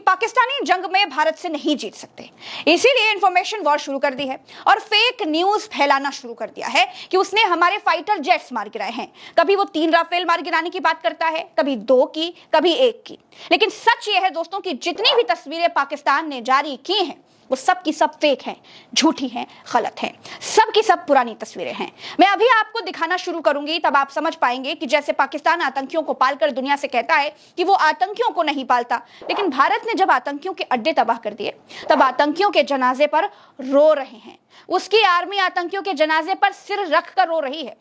पाकिस्तानी जंग में भारत से नहीं जीत सकते। इसीलिए इंफॉर्मेशन वॉर शुरू कर दी है और फेक न्यूज फैलाना शुरू कर दिया है कि उसने हमारे फाइटर जेट्स मार गिराए हैं। कभी वो 3 राफेल मार गिराने की बात करता है, कभी 2 की, कभी 1 की। लेकिन सच ये है दोस्तों कि जितनी भी तस्वीरें पाकिस्तान ने जारी की हैं वो सब की सब फेक हैं, झूठी हैं, गलत हैं, सब की सब पुरानी तस्वीरें हैं। मैं अभी आपको दिखाना शुरू करूंगी, तब आप समझ पाएंगे कि जैसे पाकिस्तान आतंकियों को पालकर दुनिया से कहता है कि वो आतंकियों को नहीं पालता, लेकिन भारत ने जब आतंकियों के अड्डे तबाह कर दिए तब आतंकियों के जनाजे पर रो रहे हैं। उसकी आर्मी आतंकियों के जनाजे पर सिर रख कर रो रही है।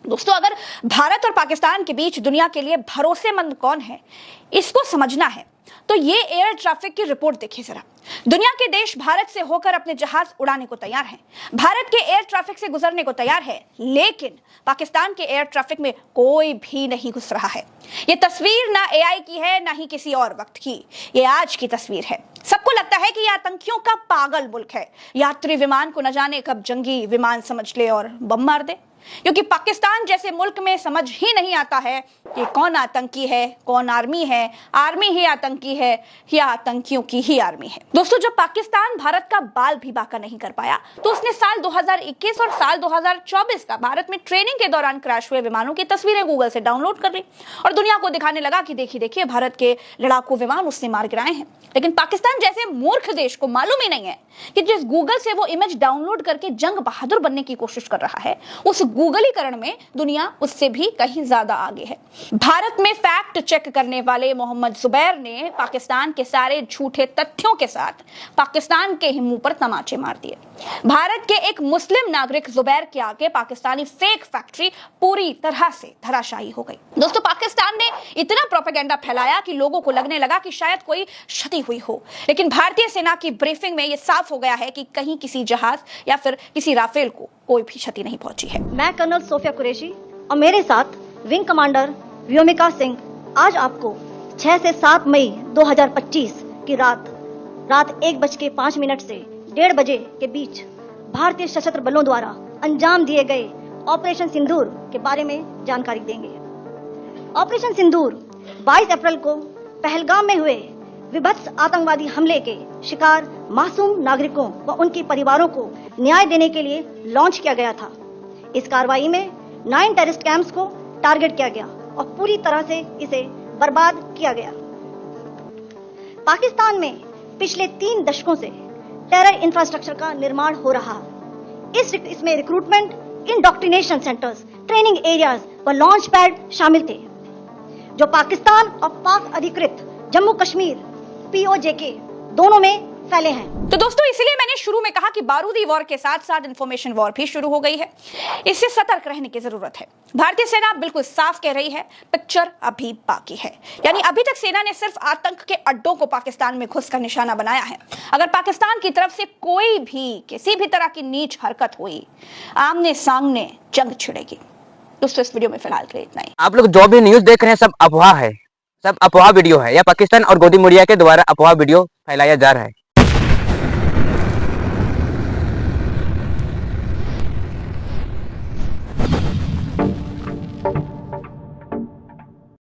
दोस्तों, अगर भारत और पाकिस्तान के बीच दुनिया के लिए भरोसेमंद कौन है, इसको समझना है तो ये एयर ट्रैफिक की रिपोर्ट देखिए जरा। दुनिया के देश भारत से होकर अपने जहाज उड़ाने को तैयार हैं, भारत के एयर ट्रैफिक से गुजरने को तैयार है, लेकिन पाकिस्तान के एयर ट्रैफिक में कोई भी नहीं घुस रहा है। ये तस्वीर ना एआई की है, ना ही किसी और वक्त की, ये आज की तस्वीर है। सबको लगता है कि ये आतंकियों का पागल मुल्क है, यात्री विमान को न जाने कब जंगी विमान समझ ले और बम मार दे, क्योंकि पाकिस्तान जैसे मुल्क में समझ ही नहीं आता है कि कौन आतंकी है, कौन आर्मी है, आर्मी ही आतंकी है या आतंकियों की ही आर्मी है। दोस्तों, जब पाकिस्तान भारत का बाल भी बांका नहीं कर पाया तो उसने साल 2021 और साल 2024 का भारत में ट्रेनिंग के दौरान क्रैश हुए विमानों की तस्वीरें गूगल से डाउनलोड कर ली और दुनिया को दिखाने लगा कि देखिए देखिए भारत के लड़ाकू विमान उसने मार गिराए हैं। लेकिन पाकिस्तान जैसे मूर्ख देश को मालूम ही नहीं है कि जिस गूगल से वो इमेज डाउनलोड करके जंग बहादुर बनने की कोशिश कर रहा है, उस गूगलीकरण में दुनिया उससे भी कहीं ज्यादा आगे है। भारत में फैक्ट चेक करने वाले मोहम्मद जुबैर ने पाकिस्तान के सारे झूठे तथ्यों के साथ पाकिस्तान के ही मुंह पर तमाचे मार दिए। भारत के एक मुस्लिम नागरिक जुबैर के आगे पाकिस्तानी फेक फैक्ट्री पूरी तरह से धराशायी हो गई। दोस्तों, पाकिस्तान ने इतना प्रोपेगेंडा फैलाया कि लोगों को लगने लगा कि शायद कोई क्षति हुई हो, लेकिन भारतीय सेना की ब्रीफिंग में यह साफ हो गया है कि कहीं किसी जहाज या फिर किसी राफेल को कोई भी क्षति नहीं पहुंची है। मैं कर्नल सोफिया कुरैशी और मेरे साथ विंग कमांडर व्योमिका सिंह आज आपको 6 से 7 मई 2025 की रात 1:05 से 1:30 बजे के बीच भारतीय सशस्त्र बलों द्वारा अंजाम दिए गए ऑपरेशन सिंदूर के बारे में जानकारी देंगे। ऑपरेशन सिंदूर 22 अप्रैल को पहलगाम में हुए विभत्स आतंकवादी हमले के शिकार मासूम नागरिकों व उनके परिवारों को न्याय देने के लिए लॉन्च किया गया था। इस कार्रवाई में 9 टेररिस्ट कैंप्स को टारगेट किया गया और पूरी तरह से इसे बर्बाद किया गया। पाकिस्तान में पिछले 3 दशकों से टेरर इंफ्रास्ट्रक्चर का निर्माण हो रहा है। इसमें recruitment, indoctrination centres, training areas व लॉन्च पैड शामिल थे, जो पाकिस्तान और पाक अधिकृत जम्मू कश्मीर POJK दोनों में फैले हैं। तो दोस्तों, इसीलिए मैंने शुरू में कहा कि बारूदी वॉर के साथ साथ इंफॉर्मेशन वॉर भी शुरू हो गई है। इससे सतर्क रहने की जरूरत है। भारतीय सेना बिल्कुल साफ कह रही है, पिक्चर अभी बाकी है। यानी अभी तक सेना ने सिर्फ आतंक के अड्डों को पाकिस्तान में घुसकर निशाना बनाया है। अगर पाकिस्तान की तरफ से कोई भी किसी भी तरह की नीच हरकत हुई, आमने सामने जंग छिड़ेगी। दोस्तों, इस वीडियो में फिलहाल के लिए इतना ही। आप लोग जो भी न्यूज देख रहे हैं सब अफवाह है, सब अफवाह वीडियो है या पाकिस्तान और गोदी मीडिया के द्वारा अफवाह वीडियो फैलाया जा रहा है।